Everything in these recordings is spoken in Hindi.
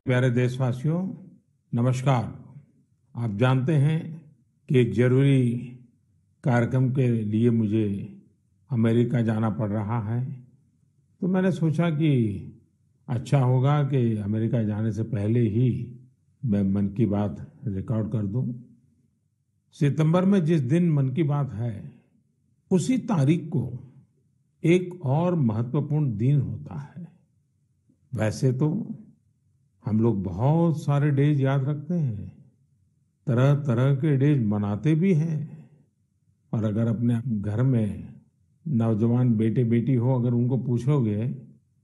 प्यारे देशवासियों, नमस्कार। आप जानते हैं कि एक जरूरी कार्यक्रम के लिए मुझे अमेरिका जाना पड़ रहा है। तो मैंने सोचा कि अच्छा होगा कि अमेरिका जाने से पहले ही मैं मन की बात रिकॉर्ड कर दूं। सितंबर में जिस दिन मन की बात है, उसी तारीख को एक और महत्वपूर्ण दिन होता है। वैसे तो हम लोग बहुत सारे डेज याद रखते हैं, तरह तरह के डेज मनाते भी हैं। और अगर अपने घर में नौजवान बेटे बेटी हो, अगर उनको पूछोगे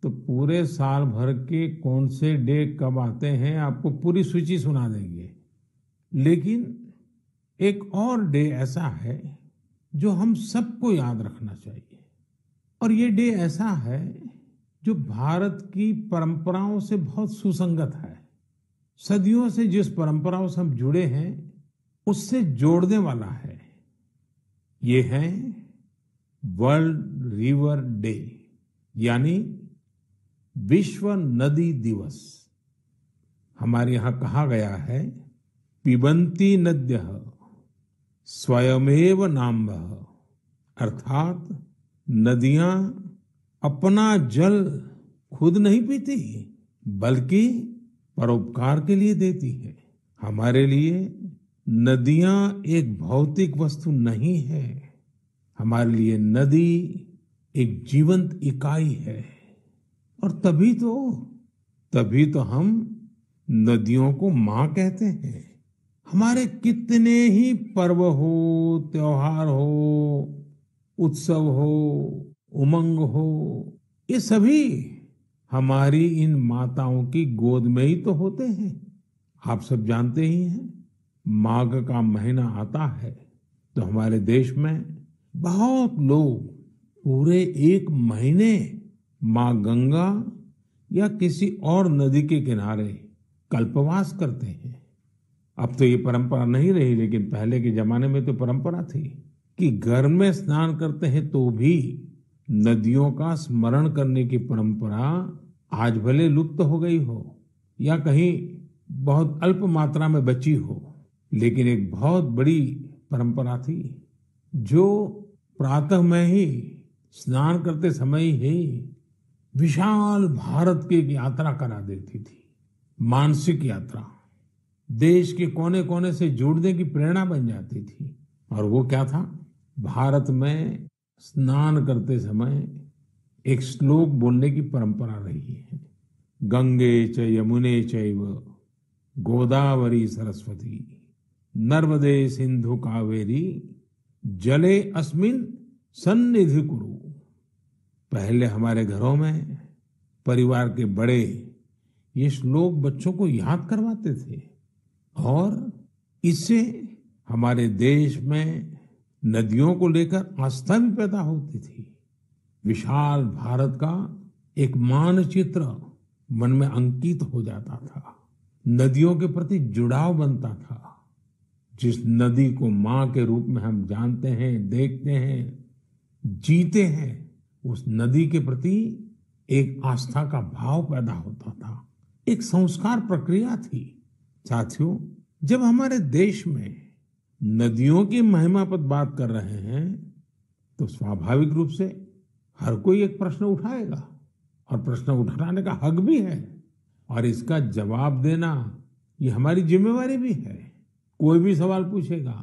तो पूरे साल भर के कौन से डे कब आते हैं आपको पूरी सूची सुना देंगे। लेकिन एक और डे ऐसा है जो हम सबको याद रखना चाहिए, और ये डे ऐसा है जो भारत की परंपराओं से बहुत सुसंगत है। सदियों से जिस परंपराओं से हम जुड़े हैं उससे जोड़ने वाला है। ये है वर्ल्ड रिवर डे, यानी विश्व नदी दिवस। हमारे यहां कहा गया है, पिबन्ति नद्यः स्वयमेव नाम्भः, अर्थात नदियां अपना जल खुद नहीं पीती बल्कि परोपकार के लिए देती है। हमारे लिए नदियां एक भौतिक वस्तु नहीं है, हमारे लिए नदी एक जीवंत इकाई है। और तभी तो हम नदियों को माँ कहते हैं। हमारे कितने ही पर्व हो, त्योहार हो, उत्सव हो, उमंग हो, ये सभी हमारी इन माताओं की गोद में ही तो होते हैं। आप सब जानते ही हैं, माघ का महीना आता है तो हमारे देश में बहुत लोग पूरे एक महीने माँ गंगा या किसी और नदी के किनारे कल्पवास करते हैं। अब तो ये परंपरा नहीं रही, लेकिन पहले के जमाने में तो परंपरा थी कि घर में स्नान करते हैं तो भी नदियों का स्मरण करने की परंपरा आज भले लुप्त हो गई हो या कहीं बहुत अल्प मात्रा में बची हो, लेकिन एक बहुत बड़ी परंपरा थी जो प्रातः में ही स्नान करते समय ही विशाल भारत की एक यात्रा करा देती थी। मानसिक यात्रा, देश के कोने कोने से जुड़ने की प्रेरणा बन जाती थी। और वो क्या था, भारत में स्नान करते समय एक श्लोक बोलने की परंपरा रही है। गंगे च यमुने चैव गोदावरी सरस्वती नर्मदे सिंधु कावेरी जले अस्मिन सन्निधि कुरु। पहले हमारे घरों में परिवार के बड़े ये श्लोक बच्चों को याद करवाते थे, और इससे हमारे देश में नदियों को लेकर आस्था भी पैदा होती थी। विशाल भारत का एक मानचित्र मन में अंकित हो जाता था। नदियों के प्रति जुड़ाव बनता था। जिस नदी को माँ के रूप में हम जानते हैं, देखते हैं, जीते हैं, उस नदी के प्रति एक आस्था का भाव पैदा होता था। एक संस्कार प्रक्रिया थी। साथियों, जब हमारे देश में नदियों की महिमा पर बात कर रहे हैं तो स्वाभाविक रूप से हर कोई एक प्रश्न उठाएगा, और प्रश्न उठाने का हक भी है, और इसका जवाब देना ये हमारी जिम्मेवारी भी है। कोई भी सवाल पूछेगा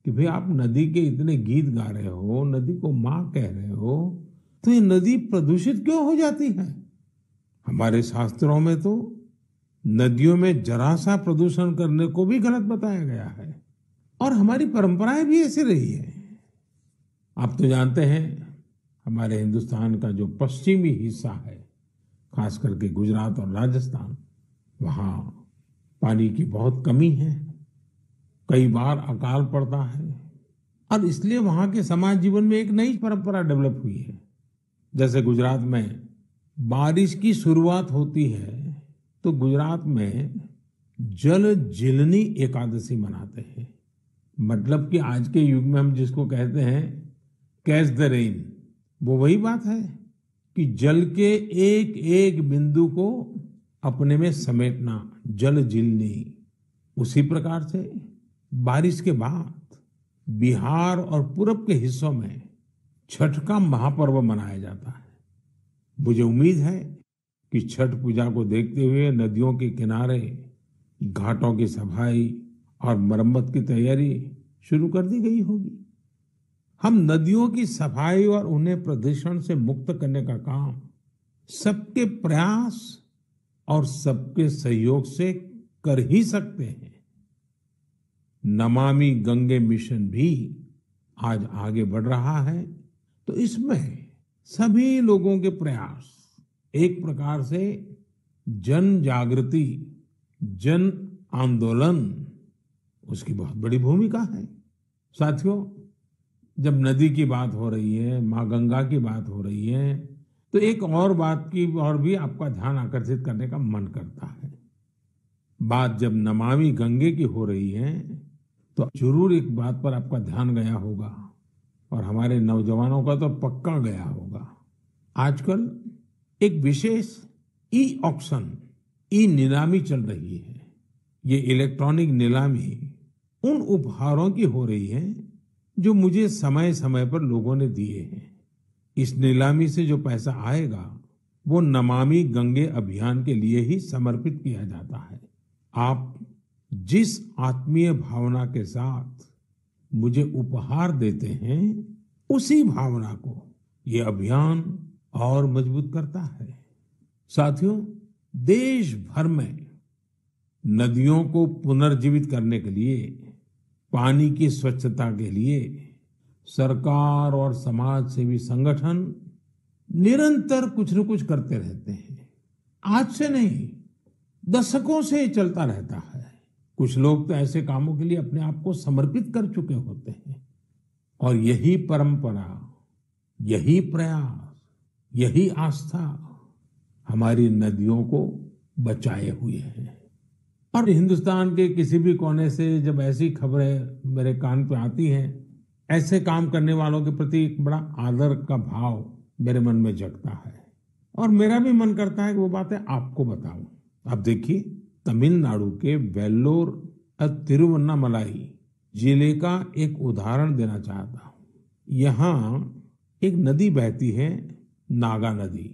कि भाई आप नदी के इतने गीत गा रहे हो, नदी को माँ कह रहे हो, तो ये नदी प्रदूषित क्यों हो जाती है? हमारे शास्त्रों में तो नदियों में जरा सा प्रदूषण करने को भी गलत बताया गया है, और हमारी परंपराएं भी ऐसी रही है। आप तो जानते हैं, हमारे हिंदुस्तान का जो पश्चिमी हिस्सा है, खास करके गुजरात और राजस्थान, वहाँ पानी की बहुत कमी है। कई बार अकाल पड़ता है, और इसलिए वहाँ के समाज जीवन में एक नई परंपरा डेवलप हुई है। जैसे गुजरात में बारिश की शुरुआत होती है तो गुजरात में जल जीलनी एकादशी मनाते हैं। मतलब कि आज के युग में हम जिसको कहते हैं कैच द रेन, वो वही बात है कि जल के एक एक बिंदु को अपने में समेटना, जल जीलनी। उसी प्रकार से बारिश के बाद बिहार और पूरब के हिस्सों में छठ का महापर्व मनाया जाता है। मुझे उम्मीद है कि छठ पूजा को देखते हुए नदियों के किनारे घाटों की सफाई और मरम्मत की तैयारी शुरू कर दी गई होगी। हम नदियों की सफाई और उन्हें प्रदूषण से मुक्त करने का काम सबके प्रयास और सबके सहयोग से कर ही सकते हैं। नमामि गंगे मिशन भी आज आगे बढ़ रहा है, तो इसमें सभी लोगों के प्रयास एक प्रकार से जन जागृति, जन आंदोलन, उसकी बहुत बड़ी भूमिका है। साथियों, जब नदी की बात हो रही है, माँ गंगा की बात हो रही है, तो एक और बात की और भी आपका ध्यान आकर्षित करने का मन करता है। बात जब नमामि गंगे की हो रही है, तो जरूर एक बात पर आपका ध्यान गया होगा, और हमारे नौजवानों का तो पक्का गया होगा। आजकल एक विशेष ई ऑक्शन, ई नीलामी चल रही है। ये इलेक्ट्रॉनिक नीलामी उन उपहारों की हो रही है जो मुझे समय समय पर लोगों ने दिए हैं। इस नीलामी से जो पैसा आएगा वो नमामि गंगे अभियान के लिए ही समर्पित किया जाता है। आप जिस आत्मीय भावना के साथ मुझे उपहार देते हैं, उसी भावना को ये अभियान और मजबूत करता है। साथियों, देश भर में नदियों को पुनर्जीवित करने के लिए, पानी की स्वच्छता के लिए सरकार और समाज सेवी संगठन निरंतर कुछ न कुछ करते रहते हैं। आज से नहीं, दशकों से ये चलता रहता है। कुछ लोग तो ऐसे कामों के लिए अपने आप को समर्पित कर चुके होते हैं, और यही परंपरा, यही प्रयास, यही आस्था हमारी नदियों को बचाए हुए है। और हिंदुस्तान के किसी भी कोने से जब ऐसी खबरें मेरे कान पे आती हैं, ऐसे काम करने वालों के प्रति एक बड़ा आदर का भाव मेरे मन में जगता है, और मेरा भी मन करता है कि वो बातें आपको बताऊं। अब देखिए, तमिलनाडु के वेल्लोर तिरुवन्नामलाई जिले का एक उदाहरण देना चाहता हूं। यहाँ एक नदी बहती है, नागा नदी।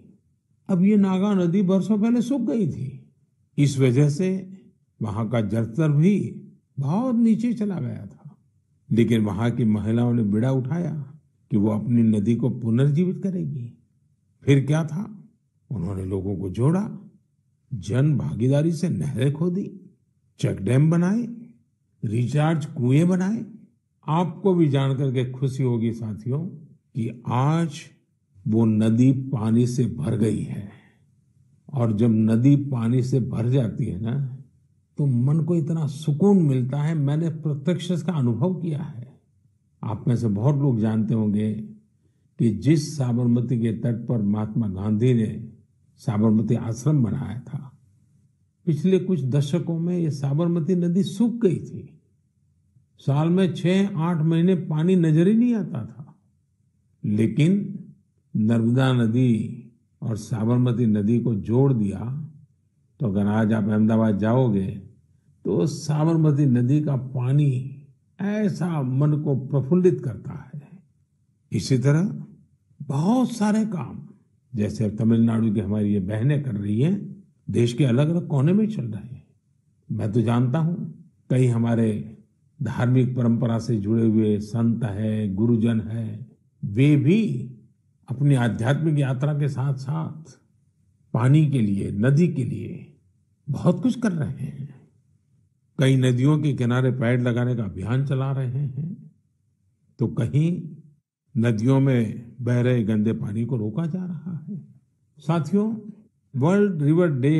अब ये नागा नदी बरसों पहले सूख गई थी। इस वजह से वहां का जलस्तर भी बहुत नीचे चला गया था। लेकिन वहां की महिलाओं ने बीड़ा उठाया कि वो अपनी नदी को पुनर्जीवित करेगी। फिर क्या था, उन्होंने लोगों को जोड़ा, जन भागीदारी से नहरें खोदी, चेक डैम बनाए, रिचार्ज कुएं बनाए। आपको भी जानकर के खुशी होगी साथियों कि आज वो नदी पानी से भर गई है। और जब नदी पानी से भर जाती है ना, तो मन को इतना सुकून मिलता है। मैंने प्रत्यक्ष इसका अनुभव किया है। आप में से बहुत लोग जानते होंगे कि जिस साबरमती के तट पर महात्मा गांधी ने साबरमती आश्रम बनाया था, पिछले कुछ दशकों में ये साबरमती नदी सूख गई थी। साल में 6-8 महीने पानी नजर ही नहीं आता था। लेकिन नर्मदा नदी और साबरमती नदी को जोड़ दिया, तो अगर आज आप अहमदाबाद जाओगे तो साबरमती नदी का पानी ऐसा मन को प्रफुल्लित करता है। इसी तरह बहुत सारे काम, जैसे तमिलनाडु की हमारी ये बहनें कर रही हैं, देश के अलग अलग कोने में चल रहे हैं। मैं तो जानता हूं कई हमारे धार्मिक परंपरा से जुड़े हुए संत है, गुरुजन है, वे भी अपनी आध्यात्मिक यात्रा के साथ साथ पानी के लिए, नदी के लिए बहुत कुछ कर रहे हैं। कई नदियों के किनारे पेड़ लगाने का अभियान चला रहे हैं, तो कहीं नदियों में बह रहे गंदे पानी को रोका जा रहा है। साथियों, वर्ल्ड रिवर डे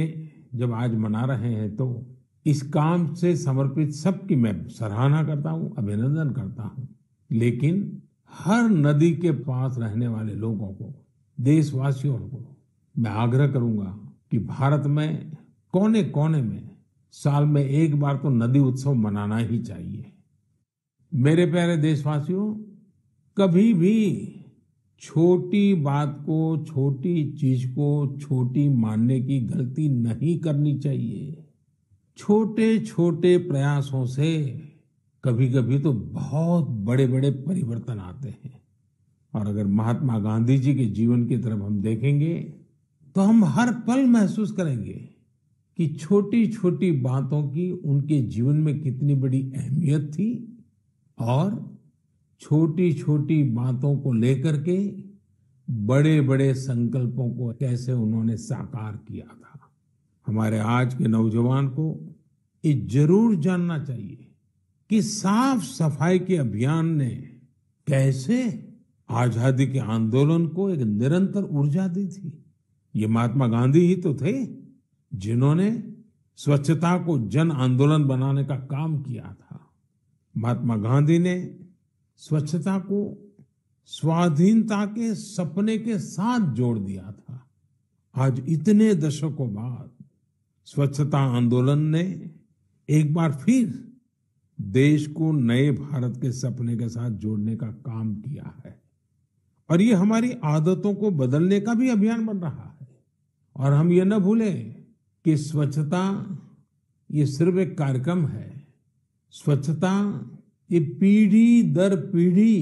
जब आज मना रहे हैं, तो इस काम से समर्पित सबकी मैं सराहना करता हूं, अभिनंदन करता हूं। लेकिन हर नदी के पास रहने वाले लोगों को, देशवासियों को मैं आग्रह करूंगा कि भारत में कोने कोने में साल में एक बार तो नदी उत्सव मनाना ही चाहिए। मेरे प्यारे देशवासियों, कभी भी छोटी बात को, छोटी चीज को छोटी मानने की गलती नहीं करनी चाहिए। छोटे छोटे प्रयासों से कभी कभी तो बहुत बड़े बड़े परिवर्तन आते हैं। और अगर महात्मा गांधी जी के जीवन की तरफ हम देखेंगे तो हम हर पल महसूस करेंगे कि छोटी छोटी बातों की उनके जीवन में कितनी बड़ी अहमियत थी और छोटी छोटी बातों को लेकर के बड़े बड़े संकल्पों को कैसे उन्होंने साकार किया था। हमारे आज के नौजवान को ये जरूर जानना चाहिए कि साफ सफाई के अभियान ने कैसे आजादी के आंदोलन को एक निरंतर ऊर्जा दी थी। ये महात्मा गांधी ही तो थे जिन्होंने स्वच्छता को जन आंदोलन बनाने का काम किया था। महात्मा गांधी ने स्वच्छता को स्वाधीनता के सपने के साथ जोड़ दिया था। आज इतने दशकों बाद स्वच्छता आंदोलन ने एक बार फिर देश को नए भारत के सपने के साथ जोड़ने का काम किया है और ये हमारी आदतों को बदलने का भी अभियान बन रहा है। और हम ये न भूलें कि स्वच्छता ये सिर्फ एक कार्यक्रम है। स्वच्छता ये पीढ़ी दर पीढ़ी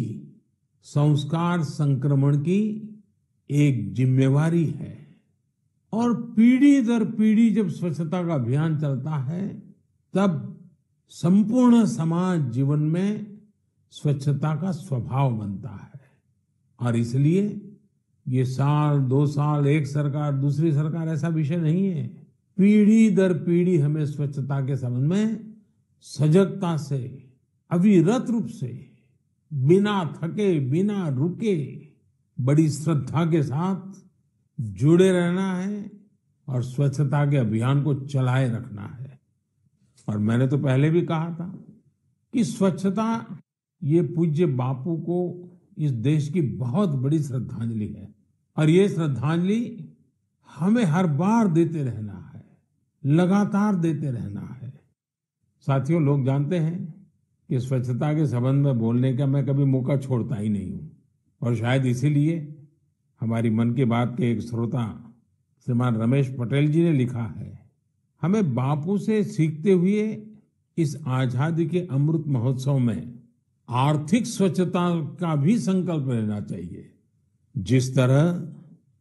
संस्कार संक्रमण की एक जिम्मेवारी है। और पीढ़ी दर पीढ़ी जब स्वच्छता का अभियान चलता है तब संपूर्ण समाज जीवन में स्वच्छता का स्वभाव बनता है। और इसलिए ये साल, 2 साल, एक सरकार दूसरी सरकार ऐसा विषय नहीं है। पीढ़ी दर पीढ़ी हमें स्वच्छता के संबंध में सजगता से, अविरत रूप से, बिना थके, बिना रुके, बड़ी श्रद्धा के साथ जुड़े रहना है और स्वच्छता के अभियान को चलाए रखना है। और मैंने तो पहले भी कहा था कि स्वच्छता ये पूज्य बापू को इस देश की बहुत बड़ी श्रद्धांजलि है और ये श्रद्धांजलि हमें हर बार देते रहना है, लगातार देते रहना है। साथियों, लोग जानते हैं कि स्वच्छता के संबंध में बोलने का मैं कभी मौका छोड़ता ही नहीं हूं और शायद इसीलिए हमारी मन की बात के एक श्रोता श्रीमान रमेश पटेल जी ने लिखा है, हमें बापू से सीखते हुए इस आजादी के अमृत महोत्सव में आर्थिक स्वच्छता का भी संकल्प लेना चाहिए। जिस तरह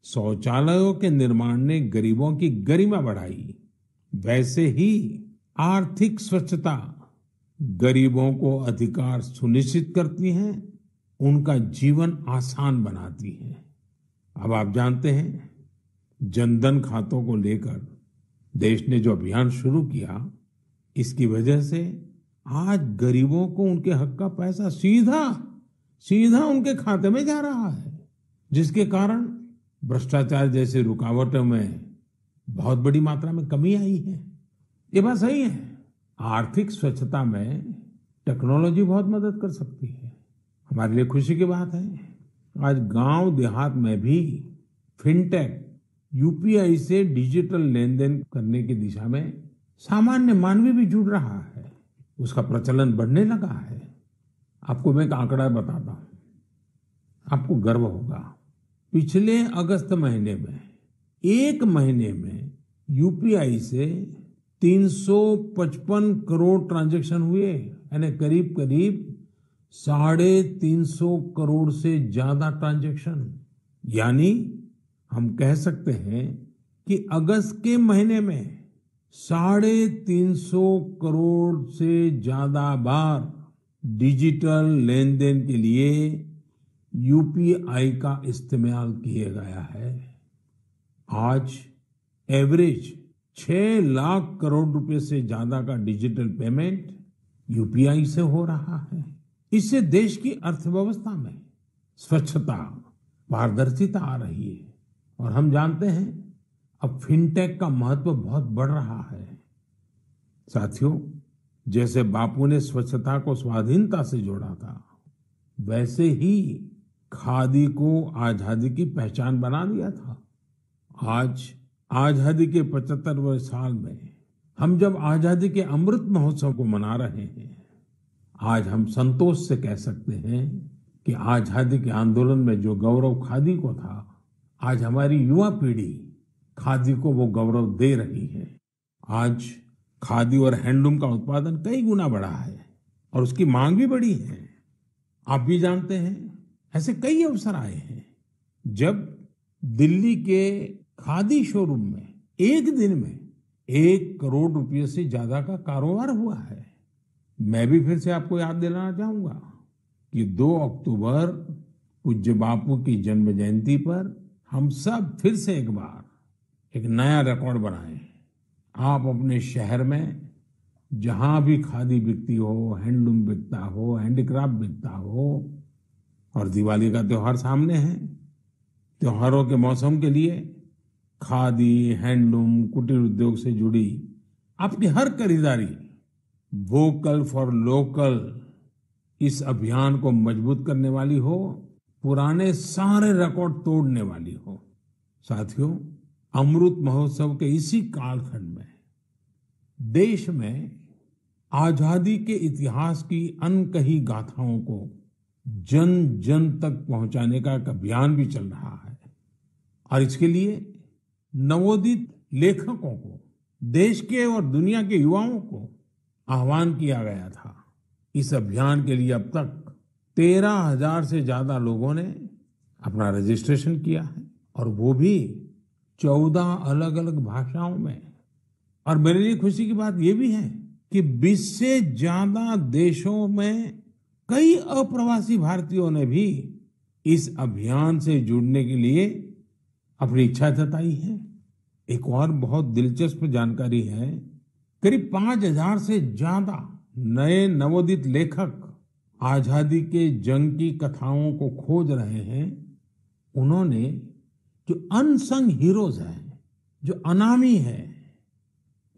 शौचालयों के निर्माण ने गरीबों की गरिमा बढ़ाई, वैसे ही आर्थिक स्वच्छता गरीबों को अधिकार सुनिश्चित करती है, उनका जीवन आसान बनाती है। अब आप जानते हैं, जनधन खातों को लेकर देश ने जो अभियान शुरू किया, इसकी वजह से आज गरीबों को उनके हक का पैसा सीधा सीधा उनके खाते में जा रहा है, जिसके कारण भ्रष्टाचार जैसी रुकावटों में बहुत बड़ी मात्रा में कमी आई है। ये बात सही है। आर्थिक स्वच्छता में टेक्नोलॉजी बहुत मदद कर सकती है। हमारे लिए खुशी की बात है, आज गांव देहात में भी फिनटेक, यूपीआई से डिजिटल लेन देन करने की दिशा में सामान्य मानवी भी जुड़ रहा है, उसका प्रचलन बढ़ने लगा है। आपको मैं एक आंकड़ा बताता हूं, आपको गर्व होगा। पिछले अगस्त महीने में, एक महीने में यूपीआई से 355 करोड़ ट्रांजैक्शन हुए, यानी करीब करीब 350 करोड़ से ज्यादा ट्रांजैक्शन। यानी हम कह सकते हैं कि अगस्त के महीने में 350 करोड़ से ज्यादा बार डिजिटल लेन देन के लिए यूपीआई का इस्तेमाल किया गया है। आज एवरेज 6 लाख करोड़ रुपए से ज्यादा का डिजिटल पेमेंट यूपीआई से हो रहा है। इससे देश की अर्थव्यवस्था में स्वच्छता, पारदर्शिता आ रही है और हम जानते हैं अब फिनटेक का महत्व बहुत बढ़ रहा है। साथियों, जैसे बापू ने स्वच्छता को स्वाधीनता से जोड़ा था, वैसे ही खादी को आजादी की पहचान बना दिया था। आज आजादी के 75वें साल में हम जब आजादी के अमृत महोत्सव को मना रहे हैं, आज हम संतोष से कह सकते हैं कि आजादी के आंदोलन में जो गौरव खादी को था, आज हमारी युवा पीढ़ी खादी को वो गौरव दे रही है। आज खादी और हैंडलूम का उत्पादन कई गुना बढ़ा है और उसकी मांग भी बढ़ी है। आप भी जानते हैं, ऐसे कई अवसर आए हैं जब दिल्ली के खादी शोरूम में एक दिन में 1 करोड़ रुपए से ज्यादा का कारोबार हुआ है। मैं भी फिर से आपको याद दिलाना चाहूंगा कि 2 अक्टूबर पूज्य बापू की जन्म जयंती पर हम सब फिर से एक बार एक नया रिकॉर्ड बनाएं। आप अपने शहर में जहां भी खादी बिकती हो, हैंडलूम बिकता हो, हैंडीक्राफ्ट बिकता हो, और दिवाली का त्योहार सामने है, त्योहारों के मौसम के लिए खादी, हैंडलूम, कुटीर उद्योग से जुड़ी आपकी हर खरीदारी वोकल फॉर लोकल इस अभियान को मजबूत करने वाली हो, पुराने सारे रिकॉर्ड तोड़ने वाली हो। साथियों, अमृत महोत्सव के इसी कालखंड में देश में आजादी के इतिहास की अनकही गाथाओं को जन जन तक पहुंचाने का एक अभियान भी चल रहा है। और इसके लिए नवोदित लेखकों को, देश के और दुनिया के युवाओं को आह्वान किया गया था। इस अभियान के लिए अब तक 13,000 से ज्यादा लोगों ने अपना रजिस्ट्रेशन किया है, और वो भी 14 अलग अलग भाषाओं में। और मेरे लिए खुशी की बात ये भी है कि 20 से ज्यादा देशों में कई अप्रवासी भारतीयों ने भी इस अभियान से जुड़ने के लिए अपनी इच्छा जताई है। एक और बहुत दिलचस्प जानकारी है, करीब 5,000 से ज्यादा नए नवोदित लेखक आजादी के जंग की कथाओं को खोज रहे हैं। उन्होंने जो अनसंग हीरोज हैं, जो अनामी है,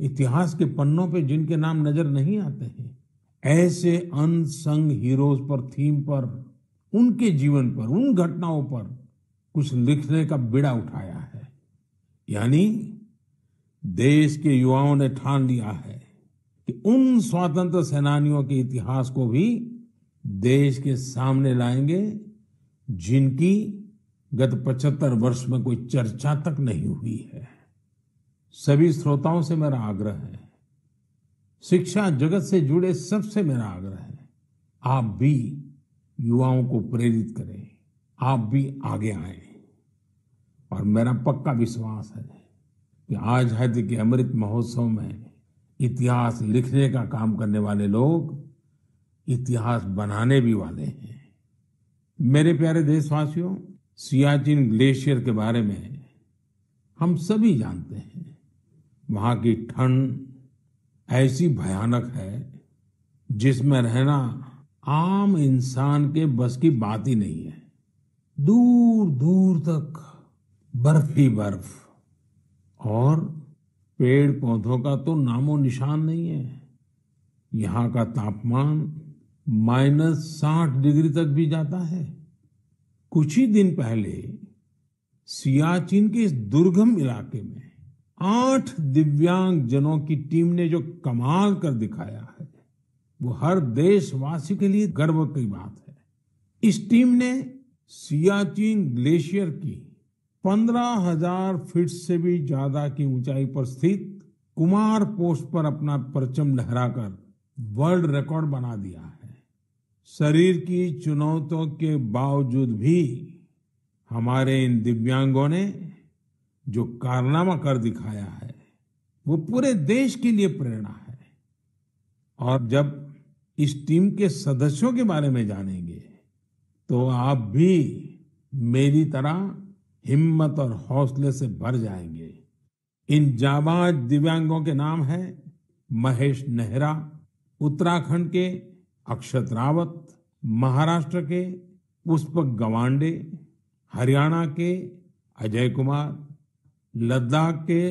इतिहास के पन्नों पे जिनके नाम नजर नहीं आते हैं, ऐसे अनसंग हीरोज पर, थीम पर, उनके जीवन पर, उन घटनाओं पर कुछ लिखने का बीड़ा उठाया है। यानी देश के युवाओं ने ठान लिया है कि उन स्वतंत्र सेनानियों के इतिहास को भी देश के सामने लाएंगे जिनकी गत 75 वर्ष में कोई चर्चा तक नहीं हुई है। सभी श्रोताओं से मेरा आग्रह है, शिक्षा जगत से जुड़े सबसे मेरा आग्रह है, आप भी युवाओं को प्रेरित करें, आप भी आगे आएं। और मेरा पक्का विश्वास है कि आजादी के अमृत महोत्सव में इतिहास लिखने का काम करने वाले लोग इतिहास बनाने भी वाले हैं। मेरे प्यारे देशवासियों, सियाचिन ग्लेशियर के बारे में हम सभी जानते हैं। वहां की ठंड ऐसी भयानक है जिसमें रहना आम इंसान के बस की बात ही नहीं है। दूर दूर तक बर्फ ही बर्फ, और पेड़ पौधों का तो नामो निशान नहीं है। यहाँ का तापमान -60 डिग्री तक भी जाता है। कुछ ही दिन पहले सियाचिन के इस दुर्गम इलाके में 8 दिव्यांग जनों की टीम ने जो कमाल कर दिखाया है, वो हर देशवासी के लिए गर्व की बात है। इस टीम ने सियाचिन ग्लेशियर की 15,000 फीट से भी ज्यादा की ऊंचाई पर स्थित कुमार पोस्ट पर अपना परचम लहराकर वर्ल्ड रिकॉर्ड बना दिया है। शरीर की चुनौतियों के बावजूद भी हमारे इन दिव्यांगों ने जो कारनामा कर दिखाया है, वो पूरे देश के लिए प्रेरणा है। और जब इस टीम के सदस्यों के बारे में जानेंगे तो आप भी मेरी तरह हिम्मत और हौसले से भर जाएंगे। इन जाबाज दिव्यांगों के नाम हैं महेश नेहरा, उत्तराखंड के अक्षत रावत, महाराष्ट्र के पुष्पक गवांडे, हरियाणा के अजय कुमार, लद्दाख के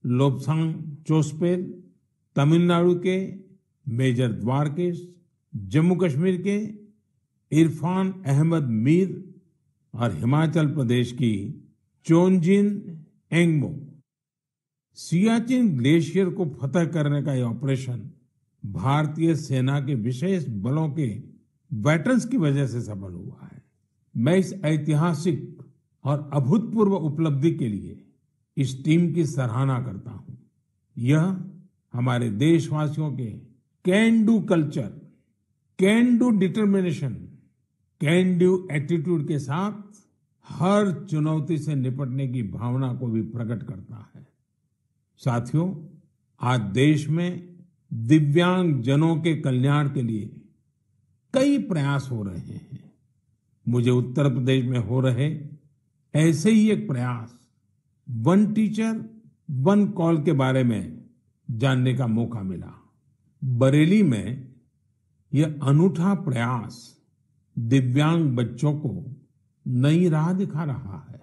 लोब्सांग चोस्पेल, तमिलनाडु के मेजर द्वारकेश, जम्मू कश्मीर के इरफान अहमद मीर और हिमाचल प्रदेश की चोंजिन एंगमो। सियाचिन ग्लेशियर को फतह करने का यह ऑपरेशन भारतीय सेना के विशेष बलों के वेटरन्स की वजह से सफल हुआ है। मैं इस ऐतिहासिक और अभूतपूर्व उपलब्धि के लिए इस टीम की सराहना करता हूं। यह हमारे देशवासियों के can do culture, can do determination, can do attitude के साथ हर चुनौती से निपटने की भावना को भी प्रकट करता है। साथियों, आज देश में दिव्यांग जनों के कल्याण के लिए कई प्रयास हो रहे हैं। मुझे उत्तर प्रदेश में हो रहे ऐसे ही एक प्रयास वन टीचर वन कॉल के बारे में जानने का मौका मिला। बरेली में यह अनूठा प्रयास दिव्यांग बच्चों को नई राह दिखा रहा है।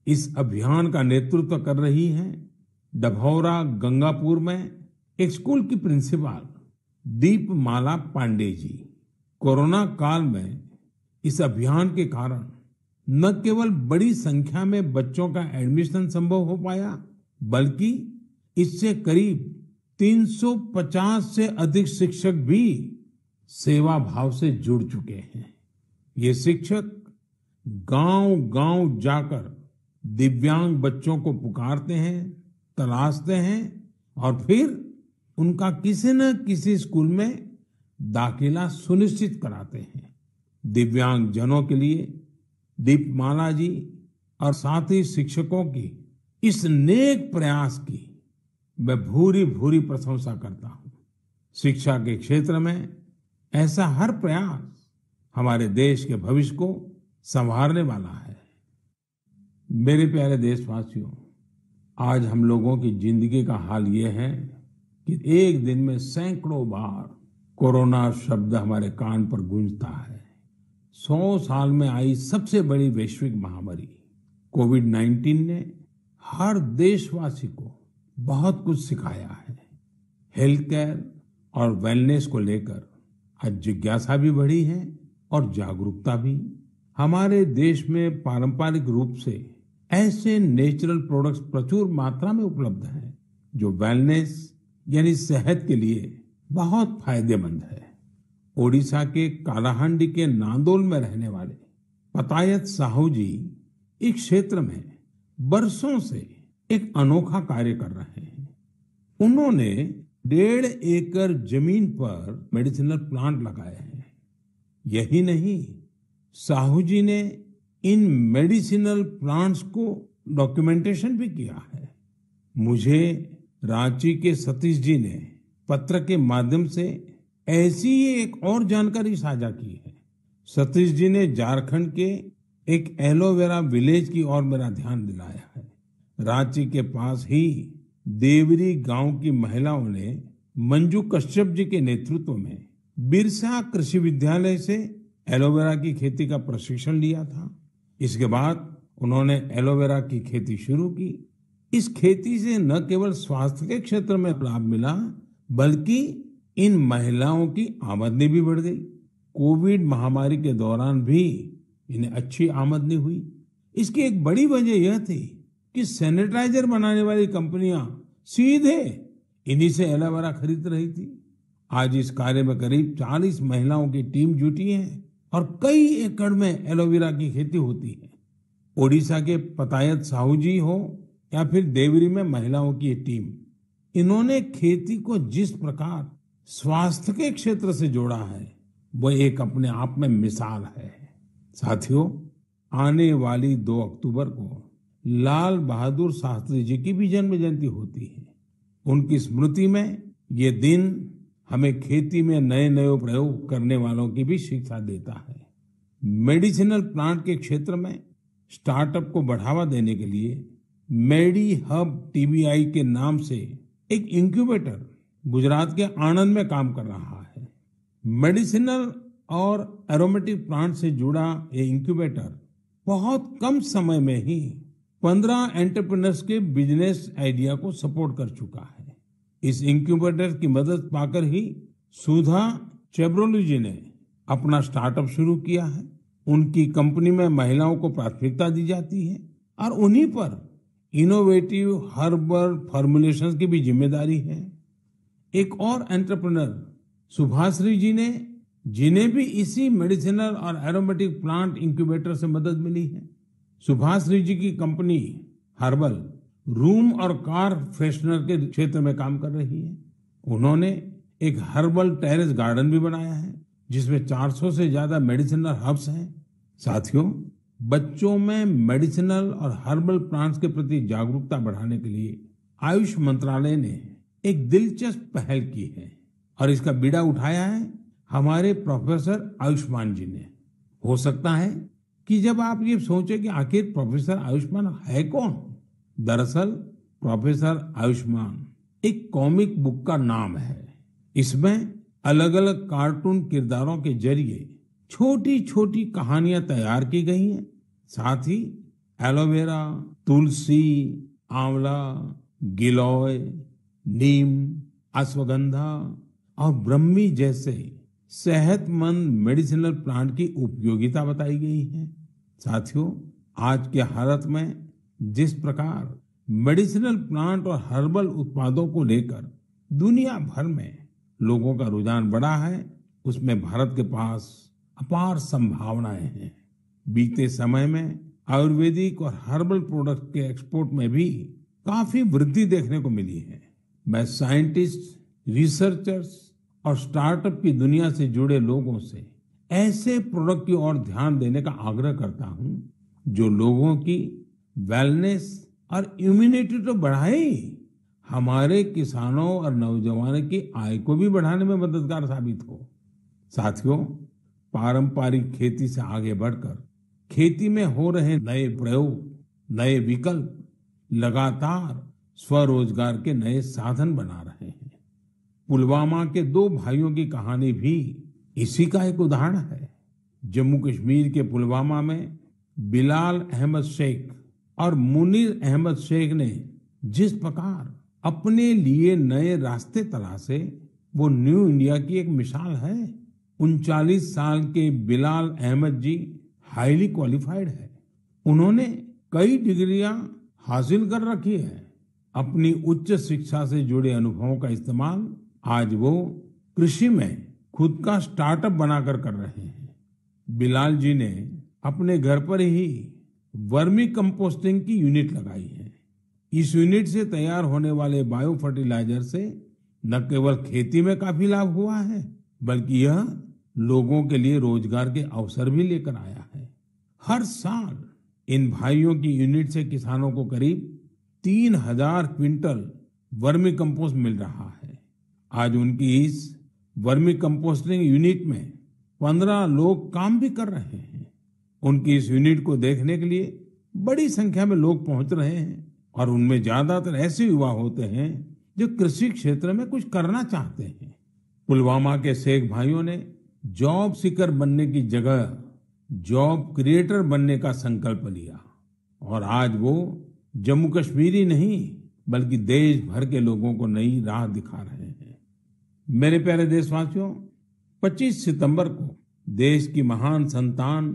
इस अभियान का नेतृत्व कर रही हैं डभौरा गंगापुर में एक स्कूल की प्रिंसिपल दीपमाला पांडे जी। कोरोना काल में इस अभियान के कारण न केवल बड़ी संख्या में बच्चों का एडमिशन संभव हो पाया, बल्कि इससे करीब 350 से अधिक शिक्षक भी सेवा भाव से जुड़ चुके हैं। ये शिक्षक गांव-गांव जाकर दिव्यांग बच्चों को पुकारते हैं, तलाशते हैं और फिर उनका किसी न किसी स्कूल में दाखिला सुनिश्चित कराते हैं। दिव्यांग जनों के लिए दीपमाला जी और साथी शिक्षकों की इस नेक प्रयास की मैं भूरी भूरी प्रशंसा करता हूं। शिक्षा के क्षेत्र में ऐसा हर प्रयास हमारे देश के भविष्य को संवारने वाला है। मेरे प्यारे देशवासियों, आज हम लोगों की जिंदगी का हाल ये है कि एक दिन में सैकड़ों बार कोरोना शब्द हमारे कान पर गूंजता है। 100 साल में आई सबसे बड़ी वैश्विक महामारी कोविड-19 ने हर देशवासी को बहुत कुछ सिखाया है। हेल्थ केयर और वेलनेस को लेकर आज जिज्ञासा भी बढ़ी है और जागरूकता भी। हमारे देश में पारंपरिक रूप से ऐसे नेचुरल प्रोडक्ट्स प्रचुर मात्रा में उपलब्ध हैं जो वेलनेस यानी सेहत के लिए बहुत फायदेमंद है। ओडिशा के कालाहांडी के नांदोल में रहने वाले पतायत साहू जी इस क्षेत्र में बरसों से एक अनोखा कार्य कर रहे हैं। उन्होंने 1.5 एकड़ जमीन पर मेडिसिनल प्लांट लगाए हैं। यही नहीं, साहू जी ने इन मेडिसिनल प्लांट्स को डॉक्यूमेंटेशन भी किया है। मुझे रांची के सतीश जी ने पत्र के माध्यम से ऐसी ही एक और जानकारी साझा की है। सतीश जी ने झारखंड के एक एलोवेरा विलेज की ओर मेरा ध्यान दिलाया है। रांची के पास ही देवरी गांव की महिलाओं ने मंजू कश्यप जी के नेतृत्व में बिरसा कृषि विद्यालय से एलोवेरा की खेती का प्रशिक्षण लिया था। इसके बाद उन्होंने एलोवेरा की खेती शुरू की। इस खेती से न केवल स्वास्थ्य के क्षेत्र में लाभ मिला, बल्कि इन महिलाओं की आमदनी भी बढ़ गई। कोविड महामारी के दौरान भी इन्हें अच्छी आमदनी हुई। इसकी एक बड़ी वजह यह थी कि सैनिटाइजर बनाने वाली कंपनियां सीधे इन्हीं से एलोवेरा खरीद रही थी। आज इस कार्य में करीब 40 महिलाओं की टीम जुटी है और कई एकड़ में एलोवेरा की खेती होती है। ओडिशा के पतायत साहू जी हो या फिर देवरी में महिलाओं की टीम, इन्होंने खेती को जिस प्रकार स्वास्थ्य के क्षेत्र से जोड़ा है, वह एक अपने आप में मिसाल है। साथियों, आने वाली 2 अक्टूबर को लाल बहादुर शास्त्री जी की भी जन्म जयंती होती है। उनकी स्मृति में ये दिन हमें खेती में नए नए प्रयोग करने वालों की भी शिक्षा देता है। मेडिसिनल प्लांट के क्षेत्र में स्टार्टअप को बढ़ावा देने के लिए मेडी हब टीबीआई के नाम से एक इंक्यूबेटर गुजरात के आणंद में काम कर रहा है। मेडिसिनल और एरोमेटिक प्लांट से जुड़ा ये इंक्यूबेटर बहुत कम समय में ही 15 एंटरप्रेन्योर्स के बिजनेस आइडिया को सपोर्ट कर चुका है। इस इंक्यूबेटर की मदद पाकर ही सुधा चेब्रोलू जी ने अपना स्टार्टअप शुरू किया है। उनकी कंपनी में महिलाओं को प्राथमिकता दी जाती है और उन्हीं पर इनोवेटिव हर्बल फॉर्मुलेशंस की भी जिम्मेदारी है। एक और एंटरप्रेन्योर सुभाश्री जी ने जिन्हें भी इसी मेडिसिनल और एरोमेटिक प्लांट इंक्यूबेटर से मदद मिली है। सुभाश्री जी की कंपनी हर्बल रूम और कार फ्रेशनर के क्षेत्र में काम कर रही है। उन्होंने एक हर्बल टेरेस गार्डन भी बनाया है जिसमें 400 से ज्यादा मेडिसिनल हर्ब्स हैं। साथियों, बच्चों में मेडिसिनल और हर्बल प्लांट्स के प्रति जागरूकता बढ़ाने के लिए आयुष मंत्रालय ने एक दिलचस्प पहल की है और इसका बीड़ा उठाया है हमारे प्रोफेसर आयुष्मान जी ने। हो सकता है कि जब आप ये सोचे कि आखिर प्रोफेसर आयुष्मान है कौन, दरअसल प्रोफेसर आयुष्मान एक कॉमिक बुक का नाम है। इसमें अलग अलग कार्टून किरदारों के जरिए छोटी छोटी कहानियां तैयार की गई हैं। साथ ही एलोवेरा, तुलसी, आंवला, गिलोय, नीम, अश्वगंधा और ब्रह्मी जैसे सेहतमंद मेडिसिनल प्लांट की उपयोगिता बताई गई है। साथियों, आज के हालत में जिस प्रकार मेडिसिनल प्लांट और हर्बल उत्पादों को लेकर दुनिया भर में लोगों का रुझान बढ़ा है, उसमें भारत के पास अपार संभावनाएं हैं। बीते समय में आयुर्वेदिक और हर्बल प्रोडक्ट के एक्सपोर्ट में भी काफी वृद्धि देखने को मिली है। मैं साइंटिस्ट, रिसर्चर्स और स्टार्टअप की दुनिया से जुड़े लोगों से ऐसे प्रोडक्ट की ओर ध्यान देने का आग्रह करता हूं जो लोगों की वेलनेस और इम्यूनिटी तो बढ़ाए, हमारे किसानों और नौजवानों की आय को भी बढ़ाने में मददगार साबित हो। साथियों, पारंपरिक खेती से आगे बढ़कर खेती में हो रहे नए प्रयोग, नए विकल्प लगातार स्वरोजगार के नए साधन बना रहे हैं। पुलवामा के दो भाइयों की कहानी भी इसी का एक उदाहरण है। जम्मू कश्मीर के पुलवामा में बिलाल अहमद शेख और मुनीर अहमद शेख ने जिस प्रकार अपने लिए नए रास्ते तलाशे, वो न्यू इंडिया की एक मिसाल है। 39 साल के बिलाल अहमद जी हाईली क्वालिफाइड है। उन्होंने कई डिग्रियां हासिल कर रखी है। अपनी उच्च शिक्षा से जुड़े अनुभवों का इस्तेमाल आज वो कृषि में खुद का स्टार्टअप बनाकर कर रहे हैं। बिलाल जी ने अपने घर पर ही वर्मी कंपोस्टिंग की यूनिट लगाई है। इस यूनिट से तैयार होने वाले बायो फर्टिलाइजर से न केवल खेती में काफी लाभ हुआ है, बल्कि यह लोगों के लिए रोजगार के अवसर भी लेकर आया है। हर साल इन भाइयों की यूनिट से किसानों को करीब 3000 क्विंटल वर्मी कंपोस्ट मिल रहा है। आज उनकी इस वर्मी कंपोस्टिंग यूनिट में 15 लोग काम भी कर रहे हैं। उनकी इस यूनिट को देखने के लिए बड़ी संख्या में लोग पहुंच रहे हैं और उनमें ज्यादातर ऐसे युवा होते हैं जो कृषि क्षेत्र में कुछ करना चाहते हैं। पुलवामा के शेख भाइयों ने जॉब सीकर बनने की जगह जॉब क्रिएटर बनने का संकल्प लिया और आज वो जम्मू कश्मीर ही नहीं बल्कि देश भर के लोगों को नई राह दिखा रहे हैं। मेरे प्यारे देशवासियों, 25 सितंबर को देश की महान संतान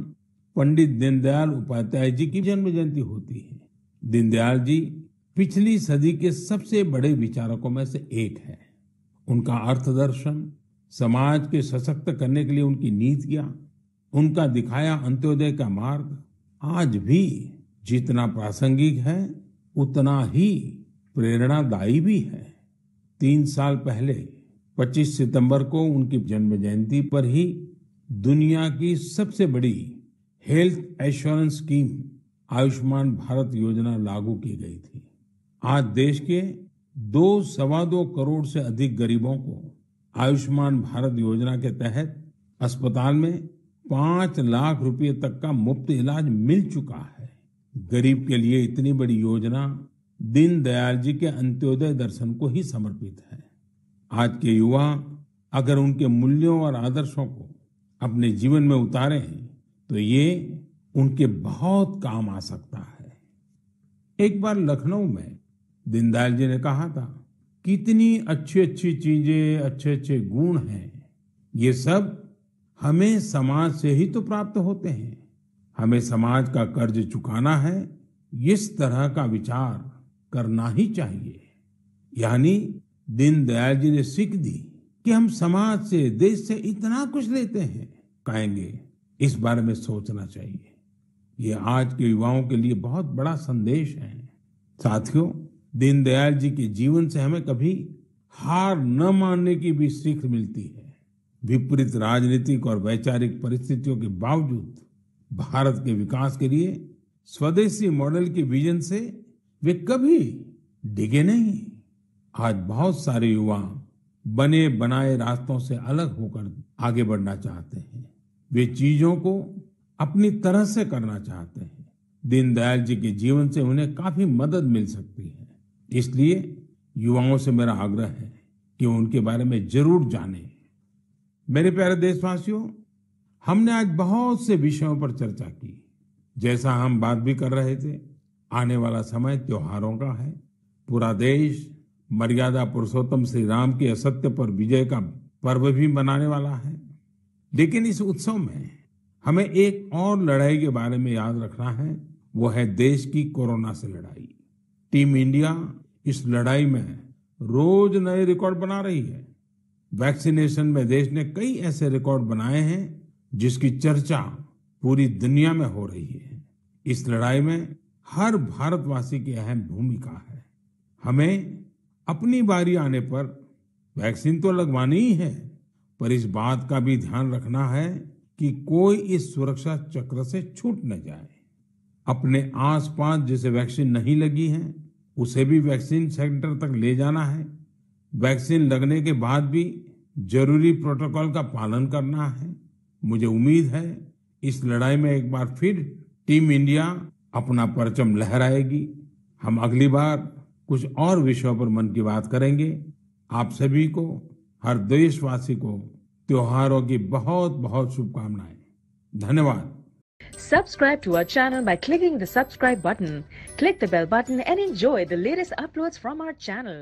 पंडित दीनदयाल उपाध्याय जी की जन्म जयंती होती है। दीनदयाल जी पिछली सदी के सबसे बड़े विचारकों में से एक है। उनका अर्थदर्शन, समाज के सशक्त करने के लिए उनकी नीतियां, उनका दिखाया अंत्योदय का मार्ग आज भी जितना प्रासंगिक है उतना ही प्रेरणादायी भी है। 3 साल पहले 25 सितंबर को उनकी जन्म जयंती पर ही दुनिया की सबसे बड़ी health assurance scheme Ayushman Bharat योजना लागू की गई थी। आज देश के 2-2.25 करोड़ से अधिक गरीबों को आयुष्मान भारत योजना के तहत अस्पताल में 5 लाख रुपए तक का मुफ्त इलाज मिल चुका है। गरीब के लिए इतनी बड़ी योजना दीनदयाल जी के अंत्योदय दर्शन को ही समर्पित है। आज के युवा अगर उनके मूल्यों और आदर्शों को अपने जीवन में उतारें तो ये उनके बहुत काम आ सकता है। एक बार लखनऊ में दीनदयाल जी ने कहा था, कितनी अच्छी अच्छी चीजें, अच्छे अच्छे गुण हैं, ये सब हमें समाज से ही तो प्राप्त होते हैं। हमें समाज का कर्ज चुकाना है, इस तरह का विचार करना ही चाहिए। यानी दीनदयाल जी ने सीख दी कि हम समाज से, देश से इतना कुछ लेते हैं, कहेंगे इस बारे में सोचना चाहिए। ये आज के युवाओं के लिए बहुत बड़ा संदेश है। साथियों, दीनदयाल जी के जीवन से हमें कभी हार न मानने की भी सीख मिलती है। विपरीत राजनीतिक और वैचारिक परिस्थितियों के बावजूद भारत के विकास के लिए स्वदेशी मॉडल के विजन से वे कभी डिगे नहीं। आज बहुत सारे युवा बने बनाए रास्तों से अलग होकर आगे बढ़ना चाहते हैं। वे चीजों को अपनी तरह से करना चाहते हैं। दीनदयाल जी के जीवन से उन्हें काफी मदद मिल सकती है। इसलिए युवाओं से मेरा आग्रह है कि उनके बारे में जरूर जानें। मेरे प्यारे देशवासियों, हमने आज बहुत से विषयों पर चर्चा की। जैसा हम बात भी कर रहे थे, आने वाला समय त्योहारों का है। पूरा देश मर्यादा पुरुषोत्तम श्री राम की असत्य पर विजय का पर्व भी मनाने वाला है। लेकिन इस उत्सव में हमें एक और लड़ाई के बारे में याद रखना है, वो है देश की कोरोना से लड़ाई। टीम इंडिया इस लड़ाई में रोज नए रिकॉर्ड बना रही है। वैक्सीनेशन में देश ने कई ऐसे रिकॉर्ड बनाए हैं जिसकी चर्चा पूरी दुनिया में हो रही है। इस लड़ाई में हर भारतवासी की अहम भूमिका है। हमें अपनी बारी आने पर वैक्सीन तो लगवानी ही है, पर इस बात का भी ध्यान रखना है कि कोई इस सुरक्षा चक्र से छूट न जाए। अपने आसपास जिसे वैक्सीन नहीं लगी है, उसे भी वैक्सीन सेंटर तक ले जाना है। वैक्सीन लगने के बाद भी जरूरी प्रोटोकॉल का पालन करना है। मुझे उम्मीद है इस लड़ाई में एक बार फिर टीम इंडिया अपना परचम लहराएगी। हम अगली बार कुछ और विषयों पर मन की बात करेंगे। आप सभी को, हर देशवासी को त्योहारों की बहुत बहुत शुभकामनाएं। धन्यवाद। Subscribe to our channel by clicking the subscribe button. Click the bell button and enjoy the latest uploads from our channel.